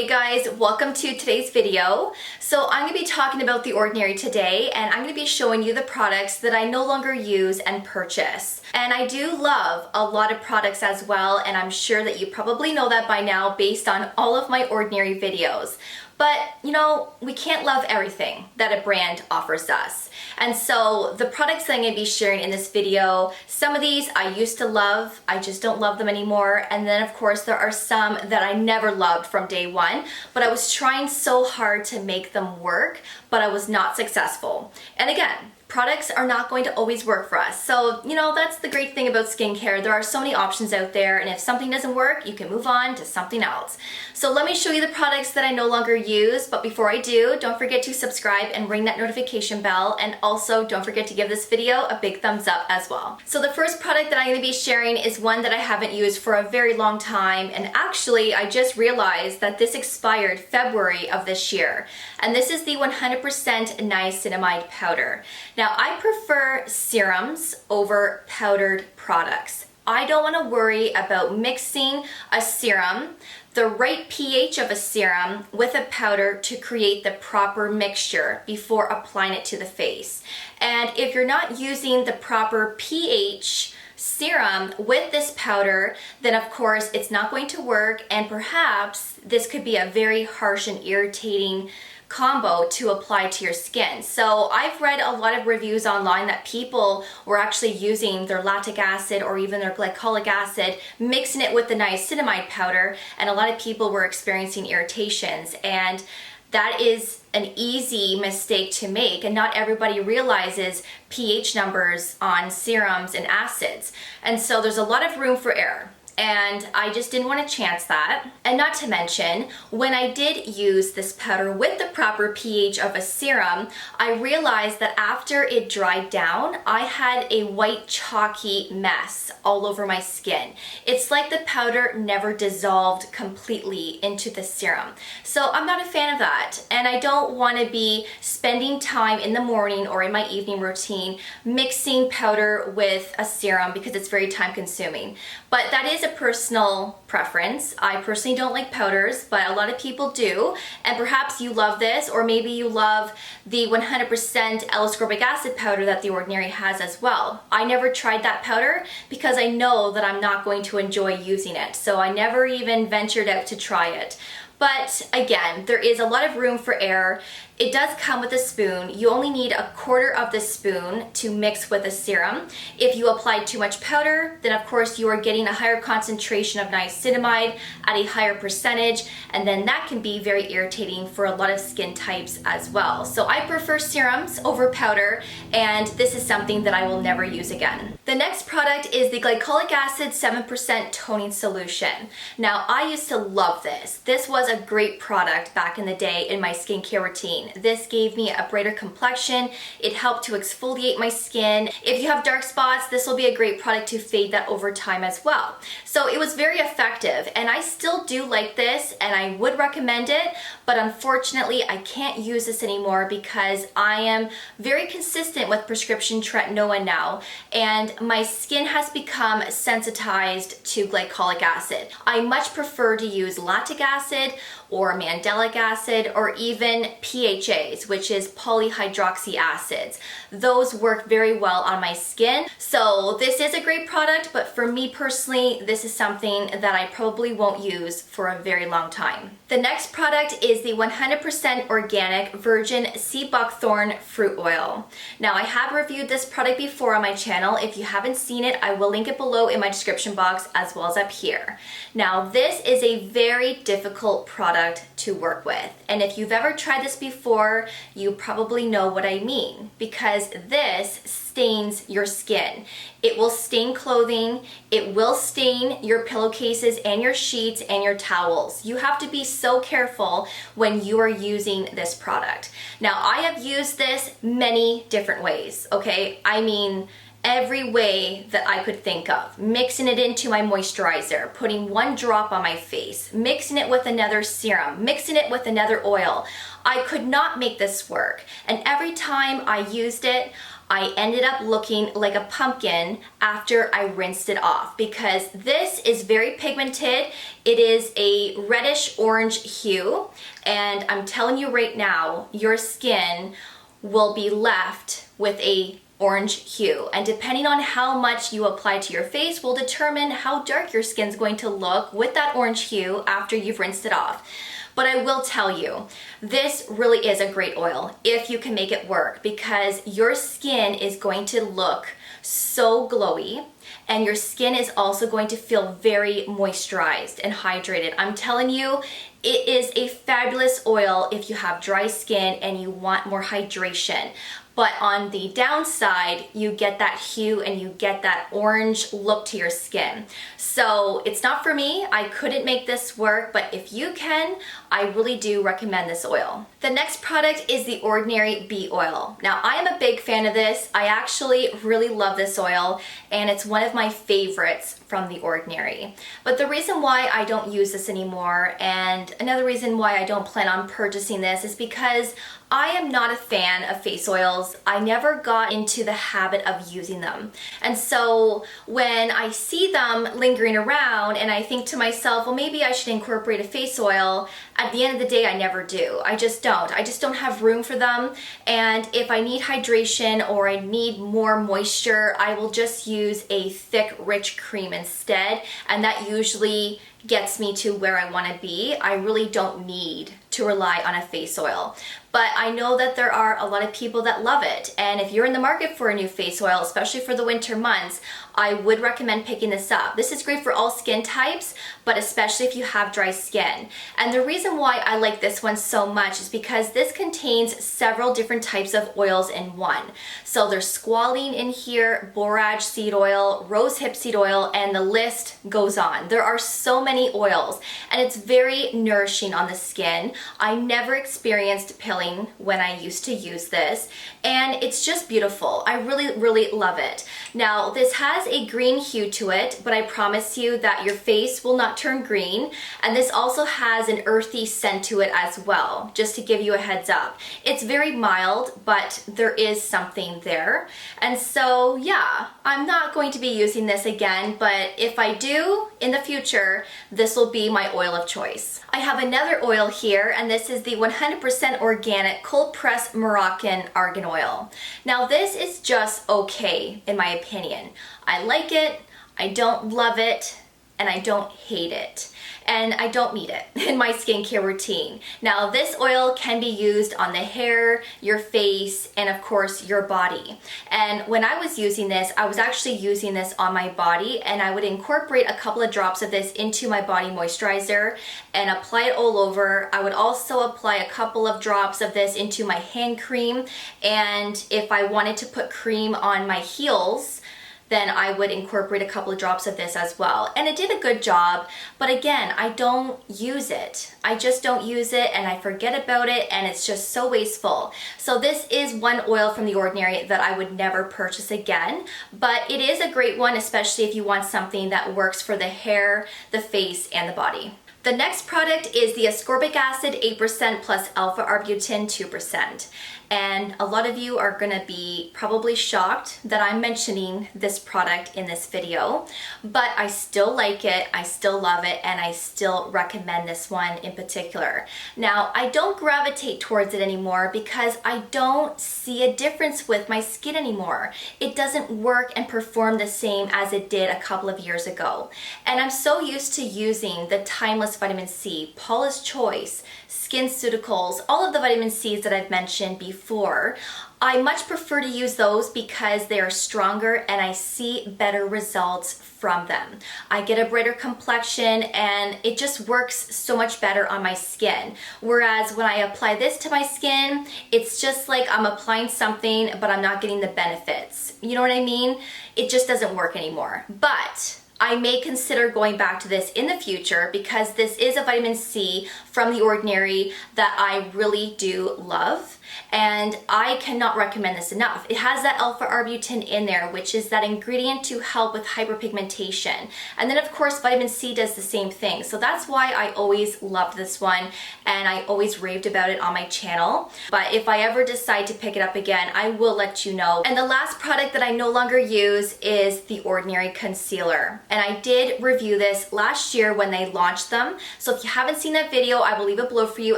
Hey guys, welcome to today's video. So I'm going to be talking about The Ordinary today, and I'm going to be showing you the products that I no longer use and purchase. And I do love a lot of products as well, and I'm sure that you probably know that by now based on all of my Ordinary videos. But, you know, we can't love everything that a brand offers us. And so the products that I'm going to be sharing in this video, some of these I used to love, I just don't love them anymore. And then of course there are some that I never loved from day one, but I was trying so hard to make them work, but I was not successful. And again, products are not going to always work for us. So, you know, that's the great thing about skincare. There are so many options out there, and if something doesn't work, you can move on to something else. So let me show you the products that I no longer use, but before I do, don't forget to subscribe and ring that notification bell, and also don't forget to give this video a big thumbs up as well. So the first product that I'm going to be sharing is one that I haven't used for a very long time, and actually I just realized that this expired February of this year, and this is the 100% Niacinamide Powder. Now, I prefer serums over powdered products. I don't want to worry about mixing a serum, the right pH of a serum, with a powder to create the proper mixture before applying it to the face. And if you're not using the proper pH serum with this powder, then of course it's not going to work, and perhaps this could be a very harsh and irritating combo to apply to your skin. So I've read a lot of reviews online that people were actually using their lactic acid or even their glycolic acid, mixing it with the niacinamide powder, and a lot of people were experiencing irritations. And that is an easy mistake to make, and not everybody realizes pH numbers on serums and acids. And so there's a lot of room for error. And I just didn't want to chance that. And not to mention, when I did use this powder with the proper pH of a serum, I realized that after it dried down, I had a white chalky mess all over my skin. It's like the powder never dissolved completely into the serum. So I'm not a fan of that, and I don't want to be spending time in the morning or in my evening routine mixing powder with a serum because it's very time consuming. But that is a personal preference. I personally don't like powders, but a lot of people do, and perhaps you love this, or maybe you love the 100% L-ascorbic acid powder that The Ordinary has as well. I never tried that powder because I know that I'm not going to enjoy using it, so I never even ventured out to try it. But again, there is a lot of room for error. It does come with a spoon. You only need a quarter of the spoon to mix with a serum. If you apply too much powder, then of course you are getting a higher concentration of niacinamide at a higher percentage, and then that can be very irritating for a lot of skin types as well. So I prefer serums over powder, and this is something that I will never use again. The next product is the Glycolic Acid 7% Toning Solution. Now, I used to love this. This was a great product back in the day in my skincare routine. This gave me a brighter complexion. It helped to exfoliate my skin. If you have dark spots, this will be a great product to fade that over time as well. So it was very effective, and I still do like this, and I would recommend it, but unfortunately I can't use this anymore because I am very consistent with prescription tretinoin now, and my skin has become sensitized to glycolic acid. I much prefer to use lactic acid or mandelic acid, or even PHAs, which is polyhydroxy acids. Those work very well on my skin. So this is a great product, but for me personally, this is something that I probably won't use for a very long time. The next product is the 100% organic virgin sea buckthorn fruit oil. Now, I have reviewed this product before on my channel. If you haven't seen it, I will link it below in my description box as well as up here. Now, this is a very difficult product to work with, and if you've ever tried this before, you probably know what I mean, because this stains your skin. It will stain clothing, it will stain your pillowcases and your sheets and your towels. You have to be so careful when you are using this product. Now, I have used this many different ways, okay? I mean, every way that I could think of. Mixing it into my moisturizer, putting one drop on my face, mixing it with another serum, mixing it with another oil. I could not make this work. And every time I used it, I ended up looking like a pumpkin after I rinsed it off, because this is very pigmented. It is a reddish orange hue, and I'm telling you right now, your skin will be left with a orange hue, and depending on how much you apply to your face will determine how dark your skin's going to look with that orange hue after you've rinsed it off. But I will tell you, this really is a great oil if you can make it work, because your skin is going to look so glowy, and your skin is also going to feel very moisturized and hydrated. I'm telling you, it is a fabulous oil if you have dry skin and you want more hydration. But on the downside, you get that hue and you get that orange look to your skin. So it's not for me. I couldn't make this work, but if you can, I really do recommend this oil. The next product is the Ordinary Bee Oil. Now, I am a big fan of this. I actually really love this oil, and it's one of my favorites from the Ordinary. But the reason why I don't use this anymore, and another reason why I don't plan on purchasing this, is because I am not a fan of face oils. I never got into the habit of using them. And so when I see them lingering around and I think to myself, well, maybe I should incorporate a face oil, at the end of the day, I never do. I just don't. I just don't have room for them. And if I need hydration or I need more moisture, I will just use a thick, rich cream instead. And that usually gets me to where I want to be. I really don't need to rely on a face oil. But I know that there are a lot of people that love it. And if you're in the market for a new face oil, especially for the winter months, I would recommend picking this up. This is great for all skin types, but especially if you have dry skin. And the reason why I like this one so much is because this contains several different types of oils in one. So there's squalene in here, borage seed oil, rosehip seed oil, and the list goes on. There are so many oils, and it's very nourishing on the skin. I never experienced pilling when I used to use this, and it's just beautiful. I really, really love it. Now, this has a green hue to it, but I promise you that your face will not turn green, and this also has an earthy scent to it as well, just to give you a heads up. It's very mild, but there is something there. And so, yeah, I'm not going to be using this again, but if I do in the future, this will be my oil of choice. I have another oil here, and this is the 100% organic cold pressed Moroccan argan oil. Now, this is just okay in my opinion. I like it, I don't love it, and I don't hate it. And I don't need it in my skincare routine. Now, this oil can be used on the hair, your face, and of course your body. And when I was using this, I was actually using this on my body, and I would incorporate a couple of drops of this into my body moisturizer and apply it all over. I would also apply a couple of drops of this into my hand cream, and if I wanted to put cream on my heels, then I would incorporate a couple of drops of this as well. And it did a good job, but again, I don't use it. I just don't use it, and I forget about it, and it's just so wasteful. So this is one oil from The Ordinary that I would never purchase again, but it is a great one, especially if you want something that works for the hair, the face, and the body. The next product is the ascorbic acid 8% plus alpha arbutin 2%. And a lot of you are gonna be probably shocked that I'm mentioning this product in this video, but I still like it, I still love it, and I still recommend this one in particular. Now, I don't gravitate towards it anymore because I don't see a difference with my skin anymore. It doesn't work and perform the same as it did a couple of years ago. And I'm so used to using the Timeless Vitamin C, Paula's Choice, SkinCeuticals, all of the vitamin C's that I've mentioned before. I much prefer to use those because they are stronger and I see better results from them. I get a brighter complexion and it just works so much better on my skin. Whereas when I apply this to my skin, it's just like I'm applying something but I'm not getting the benefits. You know what I mean? It just doesn't work anymore. But I may consider going back to this in the future because this is a vitamin C from The Ordinary that I really do love. and I cannot recommend this enough. It has that alpha-arbutin in there, which is that ingredient to help with hyperpigmentation. And then of course vitamin C does the same thing. So that's why I always loved this one, and I always raved about it on my channel. But if I ever decide to pick it up again, I will let you know. And the last product that I no longer use is the Ordinary Concealer. And I did review this last year when they launched them. So if you haven't seen that video, I will leave it below for you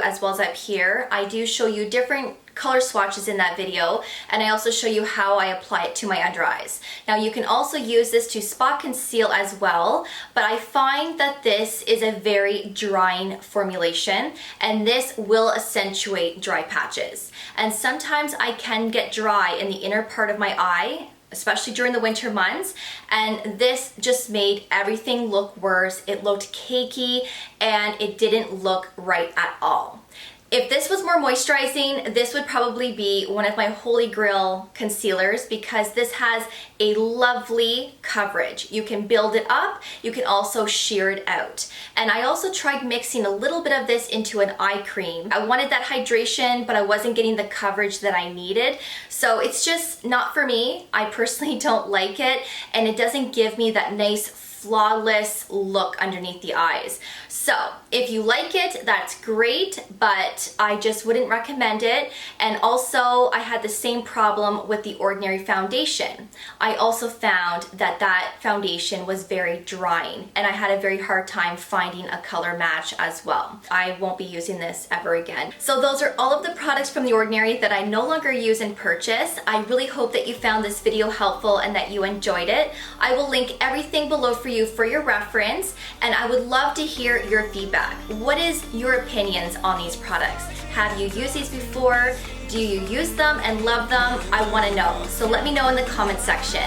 as well as up here. I do show you different color swatches in that video, and I also show you how I apply it to my under eyes. Now you can also use this to spot conceal as well, but I find that this is a very drying formulation, and this will accentuate dry patches. And sometimes I can get dry in the inner part of my eye, especially during the winter months, and this just made everything look worse. It looked cakey and it didn't look right at all. If this was more moisturizing, this would probably be one of my holy grail concealers, because this has a lovely coverage. You can build it up, you can also sheer it out. And I also tried mixing a little bit of this into an eye cream. I wanted that hydration, but I wasn't getting the coverage that I needed. So it's just not for me. I personally don't like it, and it doesn't give me that nice flawless look underneath the eyes. So if you like it, that's great, but I just wouldn't recommend it. And also I had the same problem with the Ordinary foundation. I also found that that foundation was very drying, and I had a very hard time finding a color match as well. I won't be using this ever again. So those are all of the products from the Ordinary that I no longer use and purchase. I really hope that you found this video helpful and that you enjoyed it. I will link everything below for you for your reference, and I would love to hear your feedback. What is your opinions on these products? Have you used these before? Do you use them and love them? I want to know. So let me know in the comment section.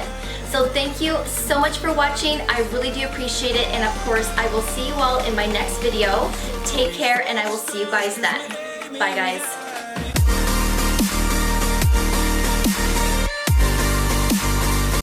So thank you so much for watching. I really do appreciate it, and of course I will see you all in my next video. Take care, and I will see you guys then. Bye guys.